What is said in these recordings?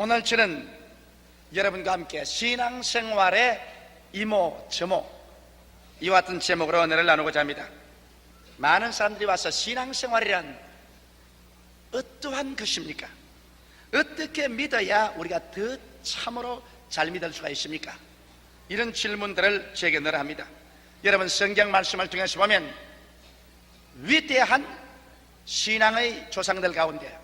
오늘 저는 여러분과 함께 신앙생활의 이모저모, 이와 같은 제목으로 은혜를 나누고자 합니다. 많은 사람들이 와서 신앙생활이란 어떠한 것입니까? 어떻게 믿어야 우리가 더 참으로 잘 믿을 수가 있습니까? 이런 질문들을 제게 늘 합니다. 여러분, 성경 말씀을 통해서 보면 위대한 신앙의 조상들 가운데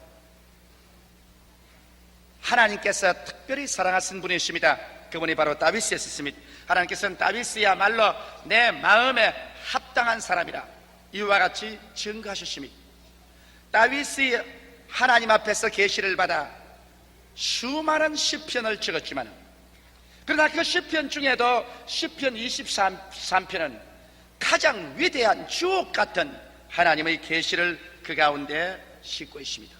하나님께서 특별히 사랑하신 분이 있습니다. 그분이 바로 다윗이었습니다. 하나님께서는 다윗이야말로 내 마음에 합당한 사람이라 이와 같이 증거하셨습니다. 다윗이 하나님 앞에서 계시를 받아 수많은 시편을 적었지만, 그러나 그 시편 중에도 시편 23편은 가장 위대한 주옥 같은 하나님의 계시를 그 가운데 싣고 있습니다.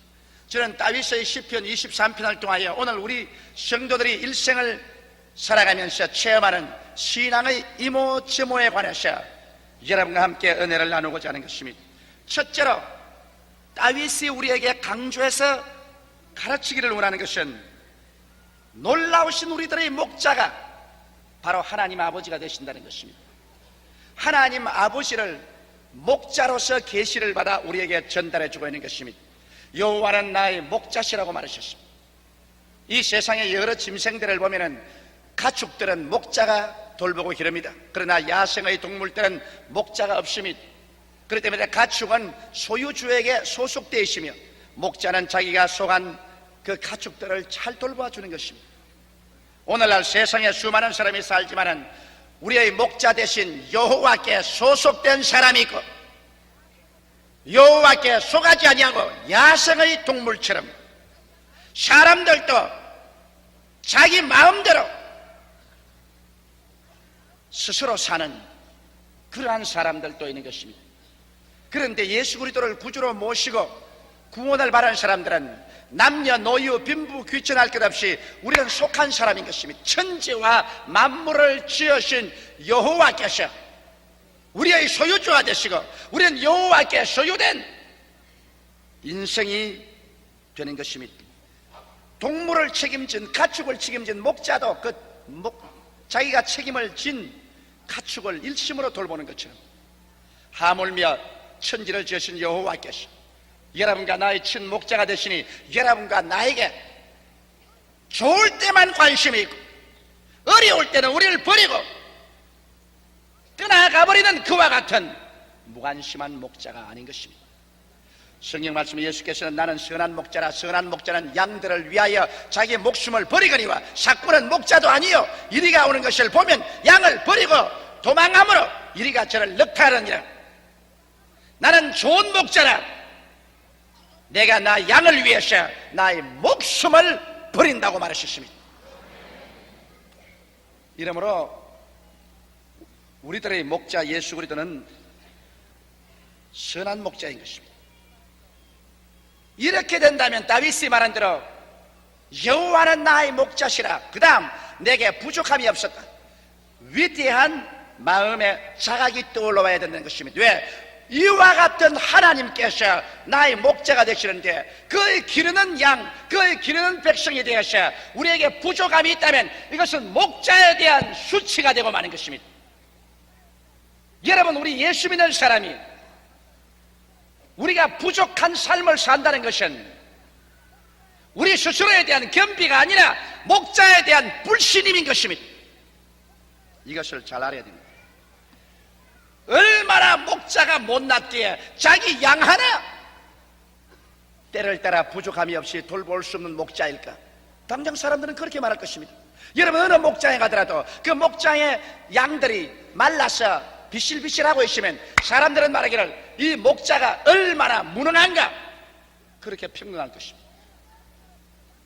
저는 다윗의 시편 23편을 통하여 오늘 우리 성도들이 일생을 살아가면서 체험하는 신앙의 이모저모에 관해서 여러분과 함께 은혜를 나누고자 하는 것입니다. 첫째로 다윗이 우리에게 강조해서 가르치기를 원하는 것은 놀라우신 우리들의 목자가 바로 하나님 아버지가 되신다는 것입니다. 하나님 아버지를 목자로서 계시를 받아 우리에게 전달해 주고 있는 것입니다. 여호와는 나의 목자시라고 말하셨습니다. 이 세상의 여러 짐승들을 보면은 가축들은 목자가 돌보고 기릅니다. 그러나 야생의 동물들은 목자가 없습니다. 그렇기 때문에 가축은 소유주에게 소속되어 있으며 목자는 자기가 속한 그 가축들을 잘 돌봐주는 것입니다. 오늘날 세상에 수많은 사람이 살지만은 우리의 목자 대신 여호와께 소속된 사람이 있고, 여호와께 속하지 아니하고 야생의 동물처럼 사람들도 자기 마음대로 스스로 사는 그러한 사람들도 있는 것입니다. 그런데 예수 그리스도를 구주로 모시고 구원을 바라는 사람들은 남녀노유 빈부 귀천할 것 없이 우리는 속한 사람인 것입니다. 천지와 만물을 지으신 여호와께서 우리의 소유주가 되시고 우리는 여호와께 소유된 인생이 되는 것입니다. 동물을 책임진, 가축을 책임진 목자도 자기가 책임을 진 가축을 일심으로 돌보는 것처럼, 하물며 천지를 지으신 여호와께서 여러분과 나의 친목자가 되시니 여러분과 나에게 좋을 때만 관심이 있고 어려울 때는 우리를 버리고 떠나가버리는 그와 같은 무관심한 목자가 아닌 것입니다. 성경 말씀에 예수께서는 나는 선한 목자라, 선한 목자는 양들을 위하여 자기 목숨을 버리거니와 삭부는 목자도 아니요 이리가 오는 것을 보면 양을 버리고 도망함으로 이리가 저를 넉하느니라. 나는 좋은 목자라, 내가 나 양을 위해서 나의 목숨을 버린다고 말하셨습니다. 이러므로 우리들의 목자 예수 그리스도는 선한 목자인 것입니다. 이렇게 된다면 다윗이 말한 대로 여호와는 나의 목자시라, 그 다음 내게 부족함이 없었다, 위대한 마음의 자각이 떠올라와야 된다는 것입니다. 왜? 이와 같은 하나님께서 나의 목자가 되시는데 그의 기르는 양, 그의 기르는 백성에 대해서 우리에게 부족함이 있다면 이것은 목자에 대한 수치가 되고 마는 것입니다. 여러분, 우리 예수 믿는 사람이 우리가 부족한 삶을 산다는 것은 우리 스스로에 대한 겸비가 아니라 목자에 대한 불신임인 것입니다. 이것을 잘 알아야 됩니다. 얼마나 목자가 못났기에 자기 양 하나 때를 따라 부족함이 없이 돌볼 수 없는 목자일까? 당장 사람들은 그렇게 말할 것입니다. 여러분, 어느 목장에 가더라도 그 목장의 양들이 말라서 비실비실하고 있으면 사람들은 말하기를 이 목자가 얼마나 무능한가, 그렇게 평론할 것입니다.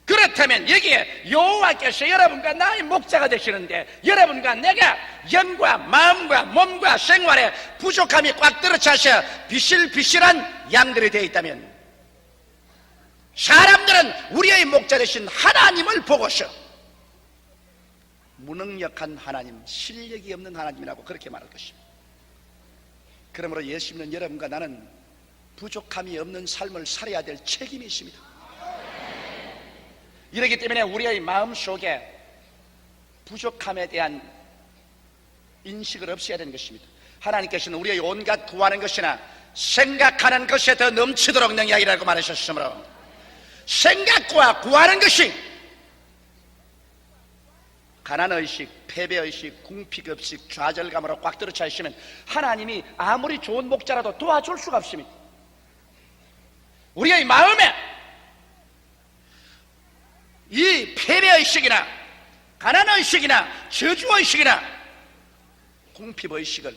그렇다면 여기에 여호와께서 여러분과 나의 목자가 되시는데 여러분과 내가 영과 마음과 몸과 생활에 부족함이 꽉 들어차서 비실비실한 양들이 되어 있다면 사람들은 우리의 목자 되신 하나님을 보고서 무능력한 하나님, 실력이 없는 하나님이라고 그렇게 말할 것입니다. 그러므로 예수 믿는 여러분과 나는 부족함이 없는 삶을 살아야 될 책임이 있습니다. 이러기 때문에 우리의 마음속에 부족함에 대한 인식을 없애야 되는 것입니다. 하나님께서는 우리의 온갖 구하는 것이나 생각하는 것에 더 넘치도록 능력이라고 말하셨으므로, 생각과 구하는 것이 가난의식, 패배의식, 궁핍의식, 좌절감으로 꽉 들어차 있으면 하나님이 아무리 좋은 목자라도 도와줄 수가 없습니다. 우리의 마음에 이 패배의식이나 가난의식이나 저주의식이나 궁핍의식을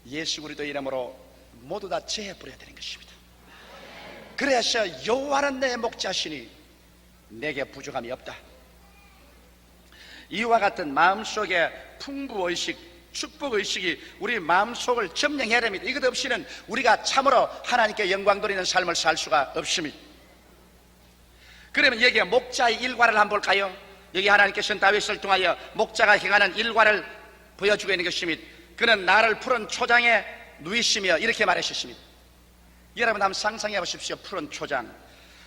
예수 그리스도 이름으로 모두 다 제해버려야 되는 것입니다. 그래서 여호와는 내 목자시니 내게 부족함이 없다. 이와 같은 마음속에 풍부의식, 축복의식이 우리 마음속을 점령해야 됩니다. 이것 없이는 우리가 참으로 하나님께 영광 돌리는 삶을 살 수가 없습니다. 그러면 여기에 목자의 일과를 한번 볼까요? 여기 하나님께서는 다윗을 통하여 목자가 행하는 일과를 보여주고 있는 것입니다. 그는 나를 푸른 초장에 누이시며 이렇게 말하셨습니다. 여러분 한번 상상해 보십시오. 푸른 초장.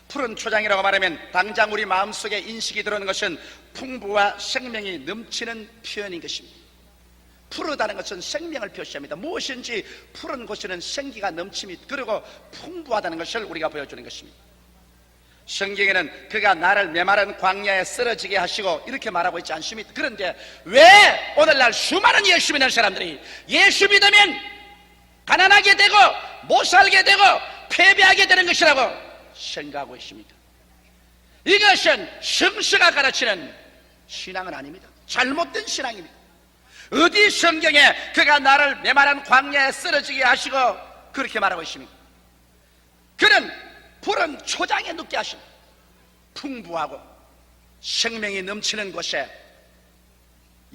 푸른 초장이라고 말하면 당장 우리 마음속에 인식이 들어오는 것은 풍부와 생명이 넘치는 표현인 것입니다. 푸르다는 것은 생명을 표시합니다. 무엇인지 푸른 곳에는 생기가 넘칩니다. 그리고 풍부하다는 것을 우리가 보여주는 것입니다. 성경에는 그가 나를 메마른 광야에 쓰러지게 하시고 이렇게 말하고 있지 않습니까? 그런데 왜 오늘날 수많은 예수 믿는 사람들이 예수 믿으면 가난하게 되고 못 살게 되고 패배하게 되는 것이라고 생각하고 있습니다. 이것은 성서가 가르치는 신앙은 아닙니다. 잘못된 신앙입니다. 어디 성경에 그가 나를 메마른 광야에 쓰러지게 하시고 그렇게 말하고 있습니다. 그는 푸른 초장에 눕게 하십니다. 풍부하고 생명이 넘치는 곳에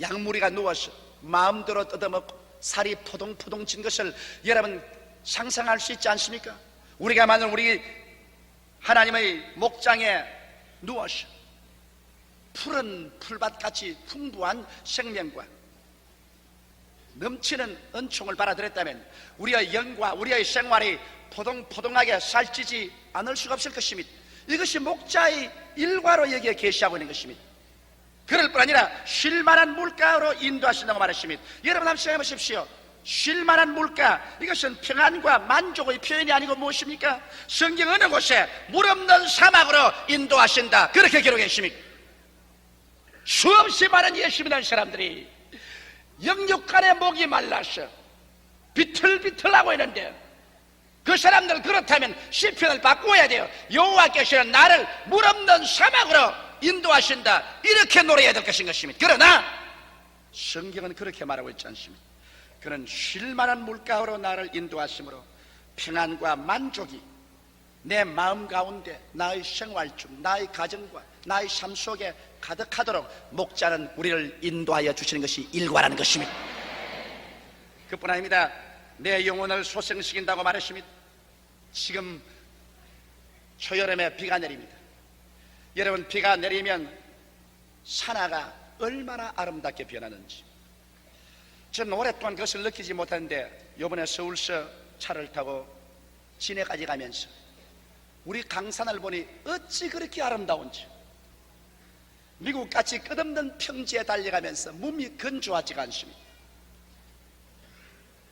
양무리가 누워서 마음대로 뜯어먹고 살이 포동포동 찐 것을 여러분 상상할 수 있지 않습니까? 우리가 만약 우리 하나님의 목장에 누워서 푸른 풀밭같이 풍부한 생명과 넘치는 은총을 받아들였다면 우리의 영과 우리의 생활이 포동포동하게 살찌지 않을 수가 없을 것입니다. 이것이 목자의 일과로 여기에 계시하고 있는 것입니다. 그럴 뿐 아니라 쉴만한 물가로 인도하신다고 말했습니다. 여러분 한번 생각해 보십시오. 쉴만한 물가, 이것은 평안과 만족의 표현이 아니고 무엇입니까? 성경 어느 곳에 물 없는 사막으로 인도하신다 그렇게 기록해 있습니다. 수없이 많은 예수 믿는 사람들이 영육간에 목이 말라서 비틀비틀하고 있는데 그 사람들 그렇다면 시편을 바꾸어야 돼요. 여호와께서는 나를 물 없는 사막으로 인도하신다 이렇게 노래해야 될 것입니다. 그러나 성경은 그렇게 말하고 있지 않습니다. 그는 쉴만한 물가로 나를 인도하심으로 평안과 만족이 내 마음 가운데 나의 생활 중 나의 가정과 나의 삶 속에 가득하도록 목자는 우리를 인도하여 주시는 것이 일과라는 것입니다. 그뿐 아닙니다. 내 영혼을 소생시킨다고 말했습니다. 지금 초여름에 비가 내립니다. 여러분 비가 내리면 산하가 얼마나 아름답게 변하는지 저는 오랫동안 그것을 느끼지 못했는데 이번에 서울서 차를 타고 진해까지 가면서 우리 강산을 보니 어찌 그렇게 아름다운지 미국같이 끝없는 평지에 달려가면서 몸이 건조하지가 않습니다.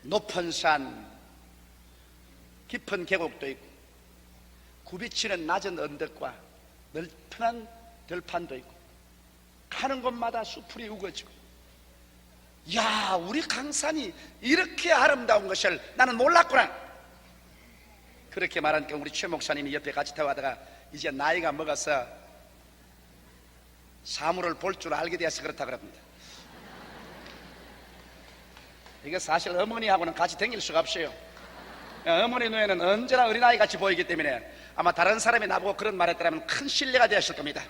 높은 산, 깊은 계곡도 있고 굽이치는 낮은 언덕과 넓은 들판도 있고 가는 곳마다 수풀이 우거지고 야, 우리 강산이 이렇게 아름다운 것을 나는 몰랐구나 그렇게 말하니까 우리 최 목사님이 옆에 같이 타고가다가 이제 나이가 먹어서 사물을 볼 줄 알게 되어서 그렇다 그럽니다. 이거 사실 어머니하고는 같이 다닐 수가 없어요. 어머니 눈에는 언제나 어린아이 같이 보이기 때문에 아마 다른 사람이 나보고 그런 말 했더라면 큰 신뢰가 되었을 겁니다.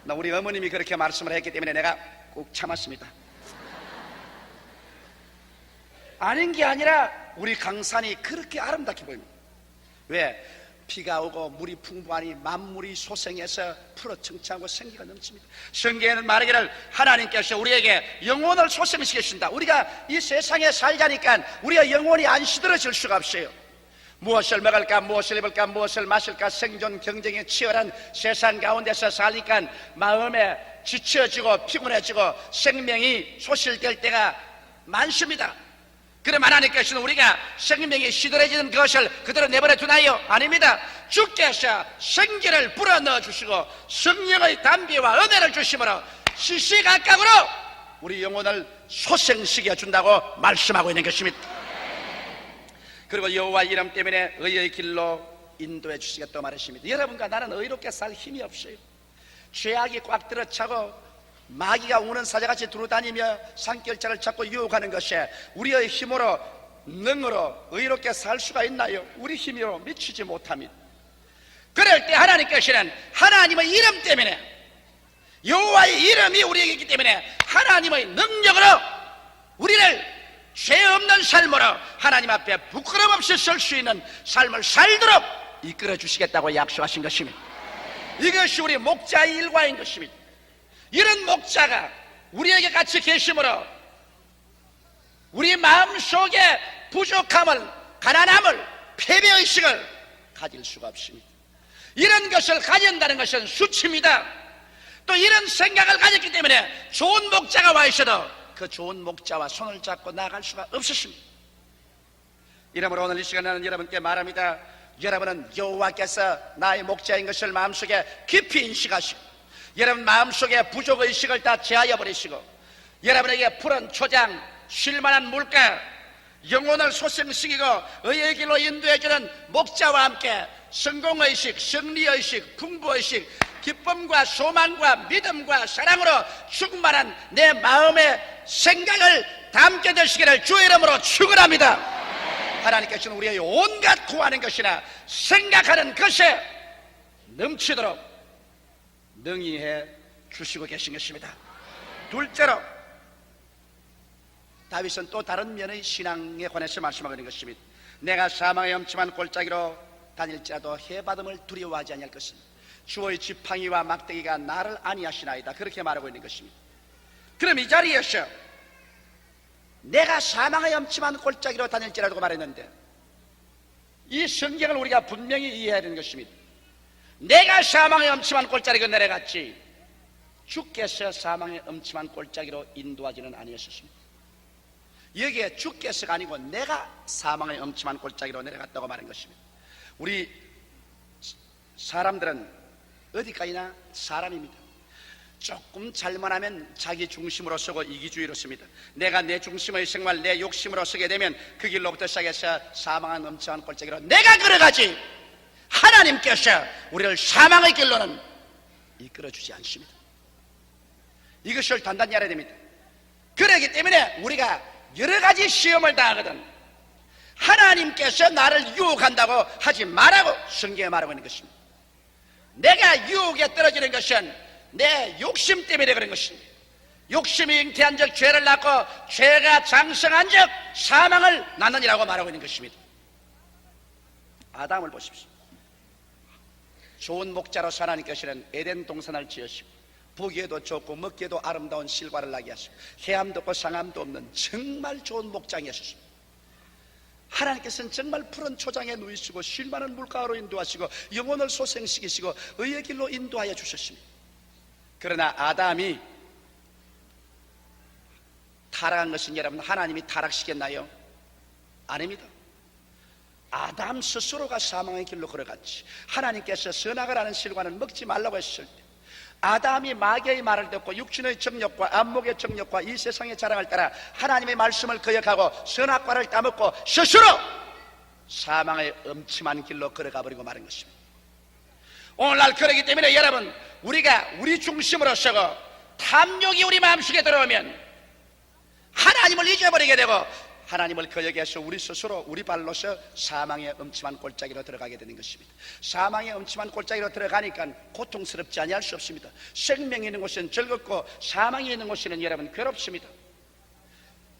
우리 어머님이 그렇게 말씀을 했기 때문에 내가 꼭 참았습니다. 아닌 게 아니라 우리 강산이 그렇게 아름답게 보입니다. 왜? 비가 오고 물이 풍부하니 만물이 소생해서 풀어청청하고 생기가 넘칩니다. 성경에는 말하기를 하나님께서 우리에게 영혼을 소생시키신다. 우리가 이 세상에 살자니까 우리가 영혼이 안 시들어질 수가 없어요. 무엇을 먹을까, 무엇을 입을까, 무엇을 마실까, 생존 경쟁이 치열한 세상 가운데서 살니까 마음에 지쳐지고 피곤해지고 생명이 소실될 때가 많습니다. 그럼 하나님께서는 우리가 생명이 시들해지는 그것을 그대로 내버려 두나요? 아닙니다. 주께서 생기를 불어넣어 주시고 성령의 담비와 은혜를 주심으로 시시각각으로 우리 영혼을 소생시켜 준다고 말씀하고 있는 것입니다. 그리고 여호와 이름 때문에 의의 길로 인도해 주시겠다고 말하십니다. 여러분과 나는 의롭게 살 힘이 없어요. 죄악이 꽉 들어차고 마귀가 우는 사자같이 두루다니며 산결자를 찾고 유혹하는 것이 우리의 힘으로 능으로 의롭게 살 수가 있나요? 우리 힘으로 미치지 못합니다. 그럴 때 하나님께서는 하나님의 이름 때문에, 여호와의 이름이 우리에게 있기 때문에 하나님의 능력으로 우리를 죄 없는 삶으로 하나님 앞에 부끄럼 없이 설 수 있는 삶을 살도록 이끌어 주시겠다고 약속하신 것입니다. 이것이 우리 목자의 일과인 것입니다. 이런 목자가 우리에게 같이 계심으로 우리 마음속에 부족함을, 가난함을, 패배의식을 가질 수가 없습니다. 이런 것을 가진다는 것은 수치입니다. 또 이런 생각을 가졌기 때문에 좋은 목자가 와 있어도 그 좋은 목자와 손을 잡고 나아갈 수가 없었습니다. 이러므로 오늘 이 시간 나는 여러분께 말합니다. 여러분은 여호와께서 나의 목자인 것을 마음속에 깊이 인식하시고 여러분 마음속에 부족의식을 다 제하여 버리시고 여러분에게 푸른 초장, 쉴만한 물가, 영혼을 소생시키고 의의 길로 인도해주는 목자와 함께 성공의식, 승리의식, 풍부의식, 기쁨과 소망과 믿음과 사랑으로 충만한 내 마음의 생각을 담게 되시기를 주의 이름으로 축원합니다. 하나님께서는 우리의 온갖 구하는 것이나 생각하는 것에 넘치도록 능히 해 주시고 계신 것입니다. 둘째로 다윗은 또 다른 면의 신앙에 관해서 말씀하고 있는 것입니다. 내가 사망의 엄침한 골짜기로 다닐지라도 해받음을 두려워하지 아니할 것은 주의 지팡이와 막대기가 나를 안위하시나이다. 그렇게 말하고 있는 것입니다. 그럼 이 자리에서 내가 사망의 엄침한 골짜기로 다닐지라도 말했는데 이 성경을 우리가 분명히 이해해야 되는 것입니다. 내가 사망의 엄침한 골짜기로 내려갔지 주께서 사망의 엄침한 골짜기로 인도하지는 아니었습니다. 여기에 주께서가 아니고 내가 사망의 엄침한 골짜기로 내려갔다고 말한 것입니다. 우리 사람들은 어디까지나 사람입니다. 조금 잘못하면 자기 중심으로 서고 이기주의로 씁니다. 내가 내 중심의 생활, 내 욕심으로 서게 되면 그 길로부터 시작해서 사망한 엄청난 골짜기로 내가 걸어가지 하나님께서 우리를 사망의 길로는 이끌어주지 않습니다. 이것을 단단히 알아야 됩니다. 그렇기 때문에 우리가 여러 가지 시험을 당하거든 하나님께서 나를 유혹한다고 하지 말라고 성경에 말하고 있는 것입니다. 내가 유혹에 떨어지는 것은 내 욕심 때문에 그런 것입니다. 욕심이 잉태한 적 죄를 낳고 죄가 장성한 적 사망을 낳느니라고 말하고 있는 것입니다. 아담을 보십시오. 좋은 목자로서 하나님께서는 에덴 동산을 지으시고 보기에도 좋고 먹기에도 아름다운 실과를 나게 하시고 해함도 없고 상함도 없는 정말 좋은 목장이었습니다. 하나님께서는 정말 푸른 초장에 누이시고 쉴만한 물가로 인도하시고 영혼을 소생시키시고 의의 길로 인도하여 주셨습니다. 그러나 아담이 타락한 것은 여러분 하나님이 타락시켰나요? 아닙니다. 아담 스스로가 사망의 길로 걸어갔지. 하나님께서 선악을 하는 실과는 먹지 말라고 했을 때 아담이 마귀의 말을 듣고 육신의 정욕과 안목의 정욕과 이 세상의 자랑을 따라 하나님의 말씀을 거역하고 선악과를 따먹고 스스로 사망의 엄침한 길로 걸어가 버리고 마는 것입니다. 오늘날 그러기 때문에 여러분 우리가 우리 중심으로 서고 탐욕이 우리 마음속에 들어오면 하나님을 잊어버리게 되고 하나님을 거역해서 우리 스스로 우리 발로서 사망의 엄침한 골짜기로 들어가게 되는 것입니다. 사망의 엄침한 골짜기로 들어가니까 고통스럽지 아니할 수 없습니다. 생명이 있는 곳은 즐겁고 사망이 있는 곳에는 여러분 괴롭습니다.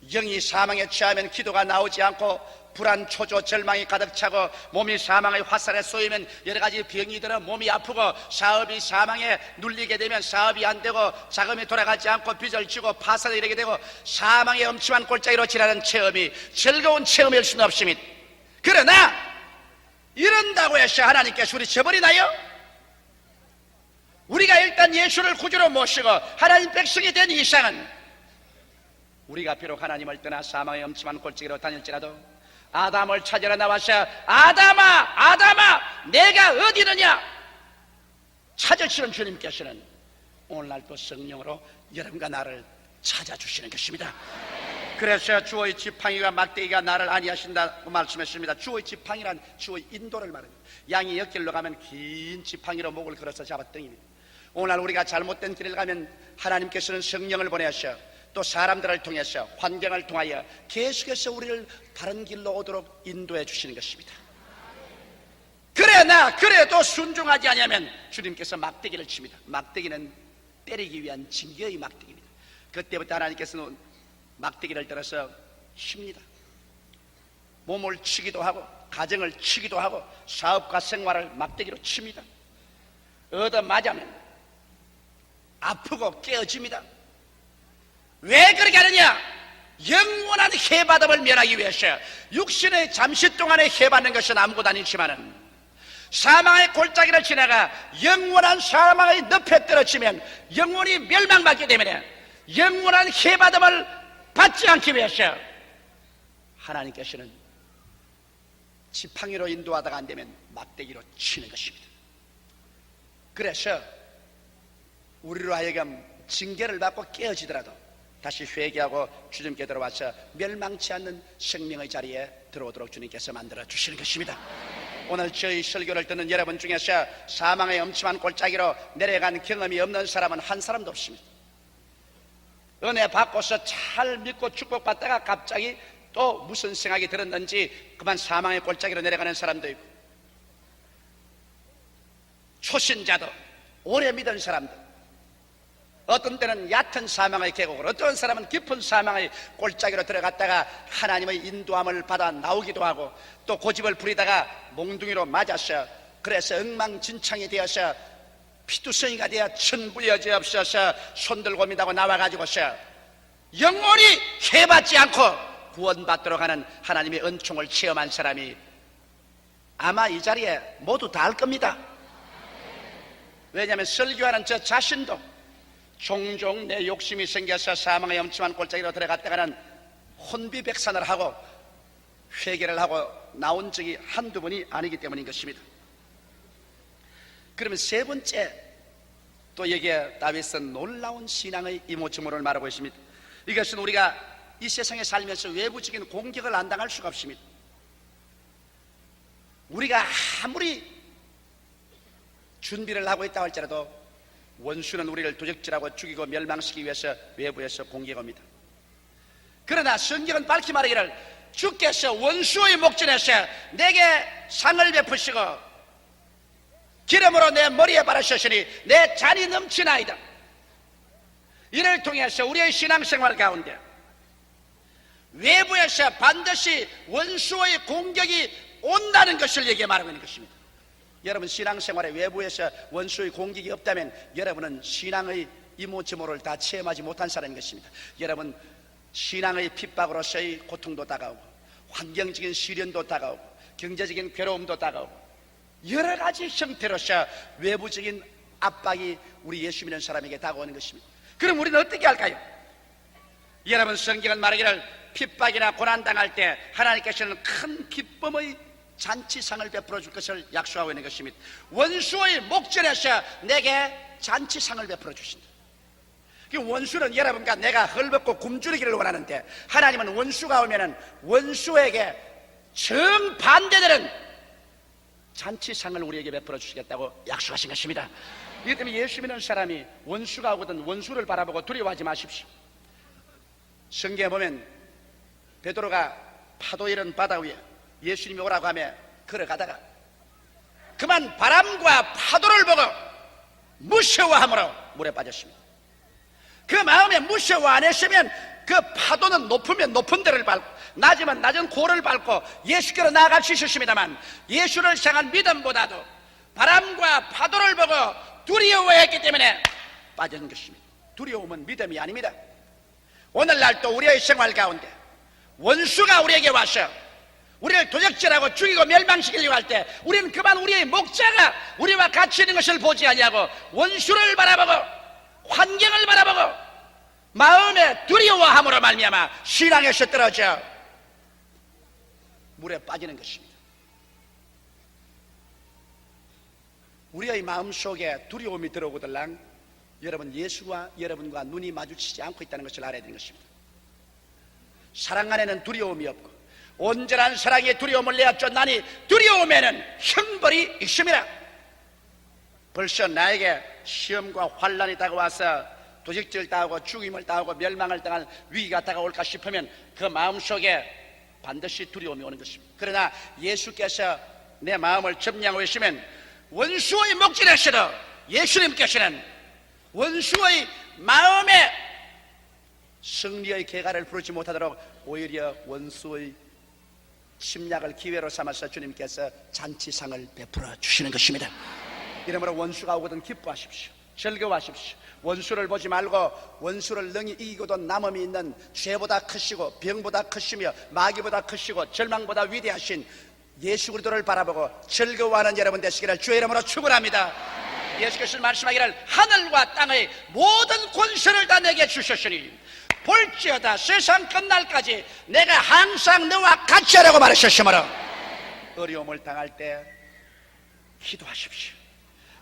영이 사망에 취하면 기도가 나오지 않고 불안, 초조, 절망이 가득 차고 몸이 사망의 화살에 쏘이면 여러 가지 병이 들어 몸이 아프고 사업이 사망에 눌리게 되면 사업이 안 되고 자금이 돌아가지 않고 빚을 지고 파산이 이르게 되고 사망의 엄침한 골짜기로 지나는 체험이 즐거운 체험일 수는 없습니다. 그러나 이런다고 해서 하나님께서 우리 저버리나요? 우리가 일단 예수를 구주로 모시고 하나님 백성이 된 이상은 우리가 비록 하나님을 떠나 사망의 엄침한 골짜기로 다닐지라도 아담을 찾으러 나와서 아담아 아담아 내가 어디 있느냐 찾으시는 주님께서는 오늘날 또 성령으로 여러분과 나를 찾아주시는 것입니다. 그래서 주의 지팡이가 막대기가 나를 아니하신다고 말씀했습니다. 주의 지팡이란 주의 인도를 말합니다. 양이 옆길로 가면 긴 지팡이로 목을 걸어서 잡았더니 오늘 우리가 잘못된 길을 가면 하나님께서는 성령을 보내셔 또 사람들을 통해서 환경을 통하여 계속해서 우리를 다른 길로 오도록 인도해 주시는 것입니다. 그래도 순종하지 않으면 주님께서 막대기를 칩니다. 막대기는 때리기 위한 징계의 막대기입니다. 그때부터 하나님께서는 막대기를 들어서 칩니다. 몸을 치기도 하고 가정을 치기도 하고 사업과 생활을 막대기로 칩니다. 얻어맞으면 아프고 깨어집니다. 왜 그렇게 하느냐? 영원한 해받음을 면하기 위해서 육신의 잠시 동안에 해받는 것은 아무것도 아니지만은 사망의 골짜기를 지나가 영원한 사망의 늪에 떨어지면 영원히 멸망받기 때문에 영원한 해받음을 받지 않기 위해서 하나님께서는 지팡이로 인도하다가 안 되면 막대기로 치는 것입니다. 그래서 우리로 하여금 징계를 받고 깨어지더라도 다시 회개하고 주님께 들어와서 멸망치 않는 생명의 자리에 들어오도록 주님께서 만들어 주시는 것입니다. 오늘 저희 설교를 듣는 여러분 중에서 사망의 엄침한 골짜기로 내려간 경험이 없는 사람은 한 사람도 없습니다. 은혜 받고서 잘 믿고 축복받다가 갑자기 또 무슨 생각이 들었는지 그만 사망의 골짜기로 내려가는 사람도 있고 초신자도 오래 믿은 사람도 어떤 때는 얕은 사망의 계곡으로 어떤 사람은 깊은 사망의 골짜기로 들어갔다가 하나님의 인도함을 받아 나오기도 하고 또 고집을 부리다가 몽둥이로 맞아서 그래서 엉망진창이 되어서 피투성이가 되어 천부여지없어서 손들고 믿다고 나와가지고서 영원히 해받지 않고 구원받도록 하는 하나님의 은총을 체험한 사람이 아마 이 자리에 모두 다 할 겁니다. 왜냐하면 설교하는 저 자신도 종종 내 욕심이 생겨서 사망의 엄침한 골짜기로 들어갔다가는 혼비백산을 하고 회개를 하고 나온 적이 한두 번이 아니기 때문인 것입니다. 그러면 세 번째 또 여기에 다윗은 놀라운 신앙의 이모저모를 말하고 있습니다. 이것은 우리가 이 세상에 살면서 외부적인 공격을 안 당할 수가 없습니다. 우리가 아무리 준비를 하고 있다고 할지라도 원수는 우리를 도적질하고 죽이고 멸망시키기 위해서 외부에서 공격합니다. 그러나 성경은 밝히 말하기를 주께서 원수의 목전에서 내게 상을 베푸시고 기름으로 내 머리에 바르셨으니 내 잔이 넘치나이다. 이를 통해서 우리의 신앙생활 가운데 외부에서 반드시 원수의 공격이 온다는 것을 얘기해 말하고 있는 것입니다. 여러분 신앙생활에 외부에서 원수의 공격이 없다면 여러분은 신앙의 이모저모를 다 체험하지 못한 사람인 것입니다. 여러분 신앙의 핍박으로서의 고통도 다가오고 환경적인 시련도 다가오고 경제적인 괴로움도 다가오고 여러 가지 형태로서 외부적인 압박이 우리 예수 믿는 사람에게 다가오는 것입니다. 그럼 우리는 어떻게 할까요? 여러분 성경은 말하기를 핍박이나 고난당할 때 하나님께서는 큰 기쁨의 잔치상을 베풀어 줄 것을 약속하고 있는 것입니다. 원수의 목전에서 내게 잔치상을 베풀어 주신다. 원수는 여러분과 내가 헐벗고 굶주리기를 원하는데 하나님은 원수가 오면은 원수에게 정반대되는 잔치상을 우리에게 베풀어 주시겠다고 약속하신 것입니다. 이기 때문에 예수 믿는 사람이 원수가 오거든 원수를 바라보고 두려워하지 마십시오. 성경에 보면 베드로가 파도 이런 바다 위에 예수님이 오라고 하며 걸어가다가 그만 바람과 파도를 보고 무서워함으로 물에 빠졌습니다. 그 마음에 무서워 안 했으면 그 파도는 높으면 높은 데를 밟고 낮으면 낮은 고를 밟고 예수께로 나아갈 수 있었습니다만 예수를 향한 믿음보다도 바람과 파도를 보고 두려워했기 때문에 빠진 것입니다. 두려움은 믿음이 아닙니다. 오늘날 또 우리의 생활 가운데 원수가 우리에게 와서 우리를 도적질하고 죽이고 멸망시키려고 할 때 우리는 그만 우리의 목자가 우리와 같이 있는 것을 보지 아니하고 원수를 바라보고 환경을 바라보고 마음에 두려워함으로 말미암아 신앙에서 떨어져 물에 빠지는 것입니다. 우리의 마음속에 두려움이 들어오거들랑 여러분 예수와 여러분과 눈이 마주치지 않고 있다는 것을 알아야 되는 것입니다. 사랑 안에는 두려움이 없고 온전한 사랑의 두려움을 내어 쫓나니 두려움에는 형벌이 있습니다. 벌써 나에게 시험과 환난이 다가와서 도적질 당하고 죽임을 당하고 멸망을 당할 위기가 다가올까 싶으면 그 마음속에 반드시 두려움이 오는 것입니다. 그러나 예수께서 내 마음을 점령하고 계시면 원수의 목전에서도 예수님께서는 원수의 마음에 승리의 계가를 부르지 못하도록 오히려 원수의 침략을 기회로 삼아서 주님께서 잔치상을 베풀어 주시는 것입니다. 이러므로 원수가 오거든 기뻐하십시오. 즐거워하십시오. 원수를 보지 말고 원수를 능히 이기고도 남음이 있는 죄보다 크시고 병보다 크시며 마귀보다 크시고 절망보다 위대하신 예수 그리스도를 바라보고 즐거워하는 여러분 되시기를 주의 이름으로 축원합니다. 예수께서 말씀하기를 하늘과 땅의 모든 권세를 다 내게 주셨으니 볼지어다 세상 끝날까지 내가 항상 너와 같이 하라고 말하셨으므로 어려움을 당할 때 기도하십시오.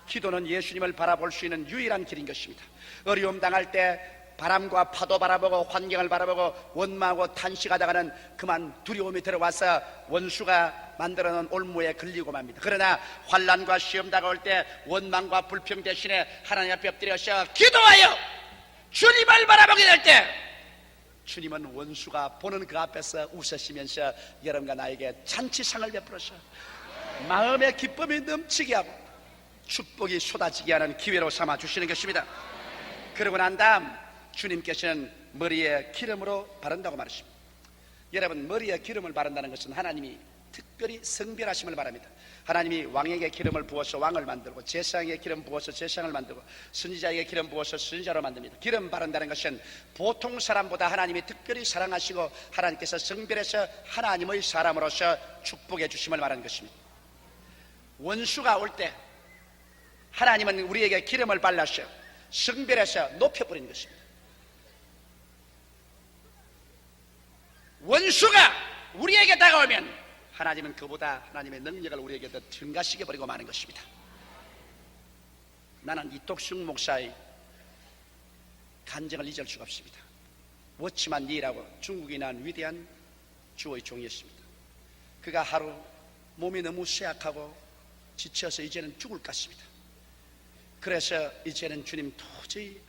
기도는 예수님을 바라볼 수 있는 유일한 길인 것입니다. 어려움 당할 때 바람과 파도 바라보고 환경을 바라보고 원망하고 탄식하다가는 그만 두려움이 들어와서 원수가 만들어놓은 올무에 걸리고 맙니다. 그러나 환난과 시험 다가올 때 원망과 불평 대신에 하나님 앞에 엎드려서 기도하여 주님을 바라보게 될 때 주님은 원수가 보는 그 앞에서 웃으시면서 여러분과 나에게 잔치상을 베풀어서 마음의 기쁨이 넘치게 하고 축복이 쏟아지게 하는 기회로 삼아 주시는 것입니다. 그러고 난 다음 주님께서는 머리에 기름으로 바른다고 말하십니다. 여러분, 머리에 기름을 바른다는 것은 하나님이 특별히 성별하심을 바랍니다. 하나님이 왕에게 기름을 부어서 왕을 만들고 제사장에게 기름 부어서 제사장을 만들고 선지자에게 기름 부어서 선지자로 만듭니다. 기름 바른다는 것은 보통 사람보다 하나님이 특별히 사랑하시고 하나님께서 성별해서 하나님의 사람으로서 축복해 주심을 말하는 것입니다. 원수가 올 때 하나님은 우리에게 기름을 발라서 성별해서 높여버리는 것입니다. 원수가 우리에게 다가오면 하나님은 그보다 하나님의 능력을 우리에게 더 증가시켜 버리고 마는 것입니다. 나는 이톡승 목사의 간증을 잊을 수가 없습니다. 워치만 리라고 중국에 난 위대한 주의 종이었습니다. 그가 하루 몸이 너무 쇠약하고 지쳐서 이제는 죽을 것 같습니다. 그래서 이제는 주님 도저히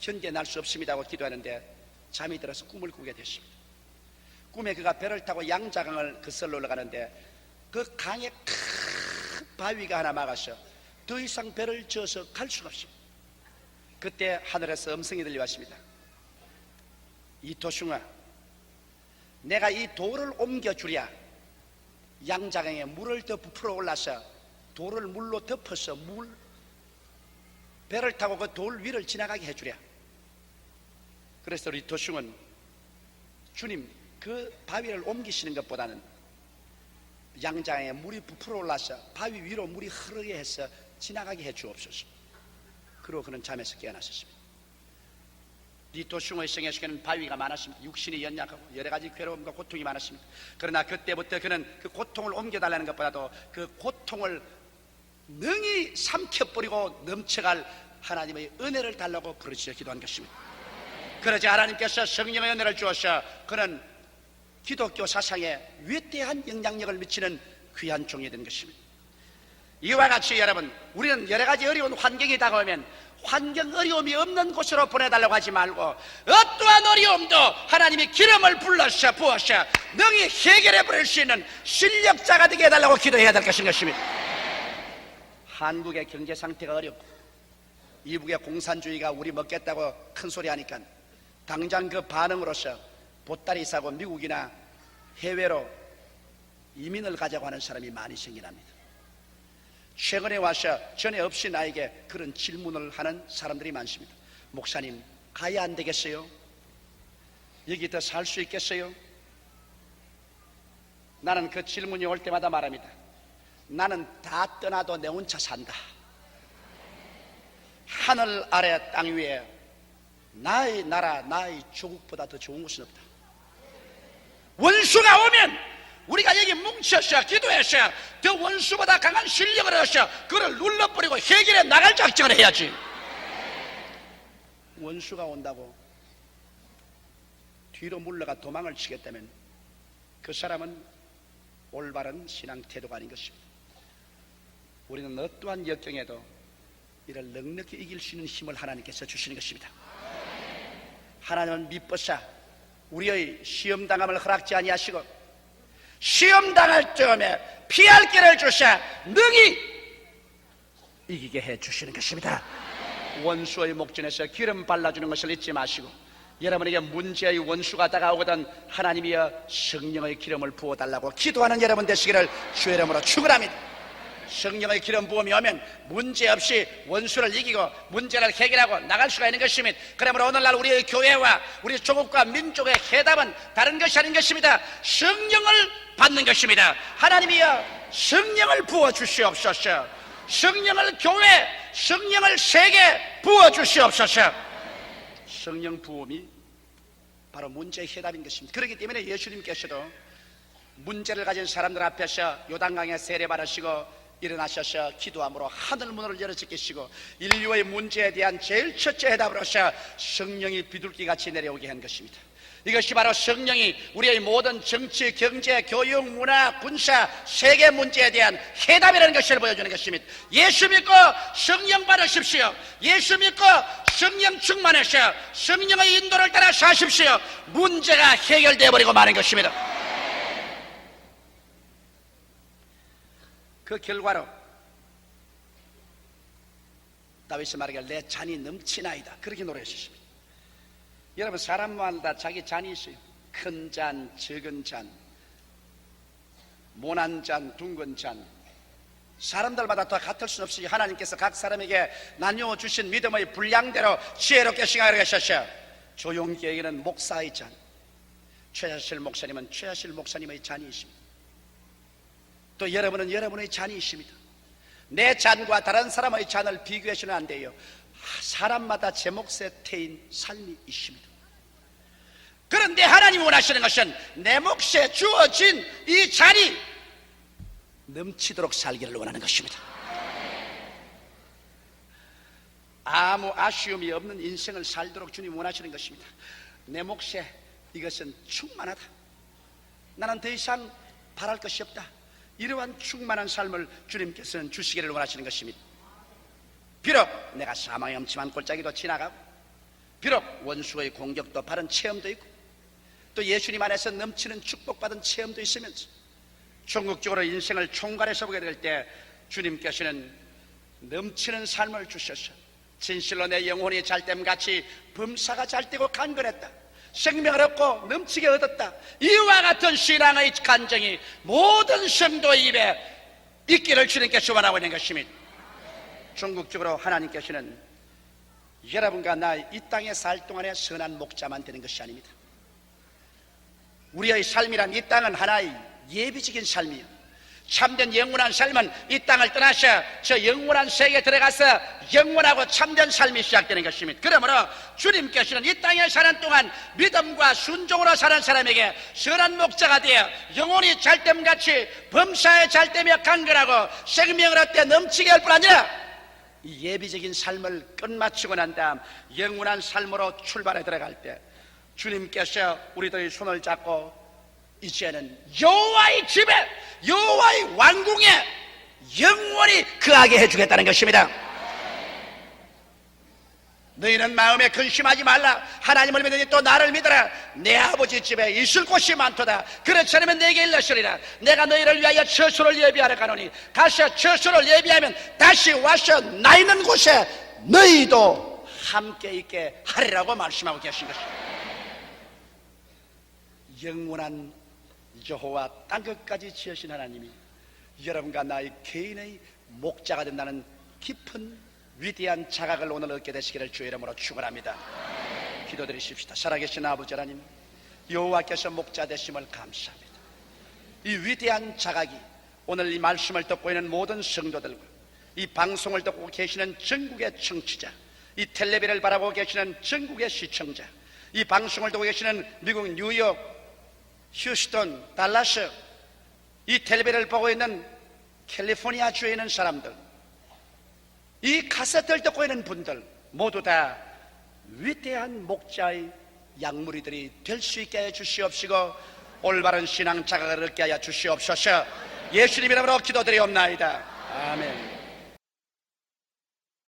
견뎌낼 수 없습니다 하고 기도하는데 잠이 들어서 꿈을 꾸게 됐습니다. 꿈에 그가 배를 타고 양자강을 거슬러 올라가는데 그 강에 큰 바위가 하나 막아서 더 이상 배를 저어서 갈 수가 없습니다. 그때 하늘에서 음성이 들려왔습니다. 이토승아, 내가 이 돌을 옮겨주랴. 양자강에 물을 더 부풀어 올라서 돌을 물로 덮어서 배를 타고 그 돌 위를 지나가게 해주랴. 그래서 이토승은 주님, 그 바위를 옮기시는 것보다는 양장에 물이 부풀어 올라서 바위 위로 물이 흐르게 해서 지나가게 해 주옵소서. 그러고 그는 잠에서 깨어났습니다. 리토승의 성에서는 바위가 많았습니다. 육신이 연약하고 여러 가지 괴로움과 고통이 많았습니다. 그러나 그때부터 그는 그 고통을 옮겨달라는 것보다도 그 고통을 능히 삼켜버리고 넘쳐갈 하나님의 은혜를 달라고 부르짖어 기도한 것입니다. 그러자 하나님께서 성령의 은혜를 주어서 그는 기독교 사상에 위대한 영향력을 미치는 귀한 종이 된 것입니다. 이와 같이 여러분, 우리는 여러 가지 어려운 환경이 다가오면 환경 어려움이 없는 곳으로 보내달라고 하지 말고 어떠한 어려움도 하나님이 기름을 불러서 부어서 능히 해결해 버릴 수 있는 실력자가 되게 해달라고 기도해야 될 것입니다. 한국의 경제 상태가 어렵고 이북의 공산주의가 우리 먹겠다고 큰 소리 하니까 당장 그 반응으로서 보따리 싸고 미국이나 해외로 이민을 가자고 하는 사람이 많이 생겨납니다. 최근에 와서 전에 없이 나에게 그런 질문을 하는 사람들이 많습니다. 목사님, 가야 안 되겠어요? 여기 더 살 수 있겠어요? 나는 그 질문이 올 때마다 말합니다. 나는 다 떠나도 내 혼자 산다. 하늘 아래 땅 위에 나의 나라 나의 조국보다 더 좋은 곳은 없다. 원수가 오면 우리가 여기 뭉쳐서 기도해서 더 원수보다 강한 실력을 얻어서 그걸 눌러버리고 해결해 나갈 작정을 해야지. 원수가 온다고 뒤로 물러가 도망을 치겠다면 그 사람은 올바른 신앙 태도가 아닌 것입니다. 우리는 어떠한 역경에도 이를 넉넉히 이길 수 있는 힘을 하나님께서 주시는 것입니다. 하나님은 미쁘사 우리의 시험당함을 허락지 아니하시고 시험당할 때에 피할 길을 주사 능히 이기게 해 주시는 것입니다. 원수의 목전에서 기름 발라주는 것을 잊지 마시고 여러분에게 문제의 원수가 다가오거든 하나님이여 성령의 기름을 부어달라고 기도하는 여러분 되시기를 주의 이름으로 축원합니다. 성령의 기름 부음이 오면 문제없이 원수를 이기고 문제를 해결하고 나갈 수가 있는 것입니다. 그러므로 오늘날 우리의 교회와 우리 조국과 민족의 해답은 다른 것이 아닌 것입니다. 성령을 받는 것입니다. 하나님이여 성령을 부어주시옵소서. 성령을 교회, 성령을 세계 부어주시옵소서. 성령 부음이 바로 문제의 해답인 것입니다. 그렇기 때문에 예수님께서도 문제를 가진 사람들 앞에서 요단강에 세례받으시고 일어나셔서 기도함으로 하늘문을 열어주시고 인류의 문제에 대한 제일 첫째 해답으로서 성령이 비둘기같이 내려오게 한 것입니다. 이것이 바로 성령이 우리의 모든 정치, 경제, 교육, 문화, 군사, 세계 문제에 대한 해답이라는 것을 보여주는 것입니다. 예수 믿고 성령 받으십시오. 예수 믿고 성령 충만하셔 성령의 인도를 따라 사십시오. 문제가 해결되어 버리고 마는 것입니다. 그 결과로 다윗이 말하기를 내 잔이 넘치나이다 그렇게 노래하셨습니다. 여러분 사람마다 자기 잔이 있어요. 큰 잔, 적은 잔, 모난 잔, 둥근 잔. 사람들마다 다 같을 수는 없이 하나님께서 각 사람에게 나누어 주신 믿음의 분량대로 지혜롭게 생각을 하셨어요. 조용기에게는 목사의 잔, 최하실 목사님은 최하실 목사님의 잔이 있습니다. 또 여러분은 여러분의 잔이 있습니다. 내 잔과 다른 사람의 잔을 비교해서는 안 돼요. 사람마다 제 몫에 태인 삶이 있습니다. 그런데 하나님이 원하시는 것은 내 몫에 주어진 이 잔이 넘치도록 살기를 원하는 것입니다. 아무 아쉬움이 없는 인생을 살도록 주님 원하시는 것입니다. 내 몫에 이것은 충만하다. 나는 더 이상 바랄 것이 없다. 이러한 충만한 삶을 주님께서는 주시기를 원하시는 것입니다. 비록 내가 사망의 엄침한 골짜기도 지나가고 비록 원수의 공격도 바른 체험도 있고 또 예수님 안에서 넘치는 축복받은 체험도 있으면서 종국적으로 인생을 총괄해서 보게 될 때 주님께서는 넘치는 삶을 주셔서 진실로 내 영혼이 잘됨같이 범사가 잘되고 강건했다. 생명을 얻고 넘치게 얻었다. 이와 같은 신앙의 간증이 모든 성도의 입에 있기를 주님께서 원하고 있는 것입니다. 전국적으로 하나님께서는 여러분과 나 이 땅에 살 동안에 선한 목자만 되는 것이 아닙니다. 우리의 삶이란 이 땅은 하나의 예비적인 삶이에요. 참된 영원한 삶은 이 땅을 떠나서 저 영원한 세계에 들어가서 영원하고 참된 삶이 시작되는 것입니다. 그러므로 주님께서는 이 땅에 사는 동안 믿음과 순종으로 사는 사람에게 선한 목자가 되어 영혼이 잘됨같이 범사에 잘되며 강건하고 생명을 얻되 넘치게 할 뿐 아니라 이 예비적인 삶을 끝마치고 난 다음 영원한 삶으로 출발해 들어갈 때 주님께서 우리들의 손을 잡고 이제는 여호와의 집에 여호와의 왕궁에 영원히 거하게 해주겠다는 것입니다. 너희는 마음에 근심하지 말라. 하나님을 믿으니 또 나를 믿어라. 내 아버지 집에 있을 곳이 많도다. 그렇지 않으면 내게 일러시리라. 내가 너희를 위하여 처소를 예비하러 가노니 가서 처소를 예비하면 다시 와서 나 있는 곳에 너희도 함께 있게 하리라고 말씀하고 계신 것입니다. 영원한 여호와 땅끝까지 지으신 하나님이 여러분과 나의 개인의 목자가 된다는 깊은 위대한 자각을 오늘 얻게 되시기를 주의 이름으로 축원합니다. 기도드리십시다. 살아계신 아버지 하나님, 여호와께서 목자 되심을 감사합니다. 이 위대한 자각이 오늘 이 말씀을 듣고 있는 모든 성도들과 이 방송을 듣고 계시는 전국의 청취자, 이 텔레비를 바라보고 계시는 전국의 시청자, 이 방송을 듣고 계시는 미국 뉴욕, 휴스턴, 달라스, 이 텔레비를 보고 있는 캘리포니아 주에 있는 사람들, 이 카세트를 듣고 있는 분들 모두 다 위대한 목자의 양무리들이 될 수 있게 해 주시옵시고 올바른 신앙 자각을 얻게 하여 주시옵소서. 예수님 이름으로 기도드리옵나이다. 아멘.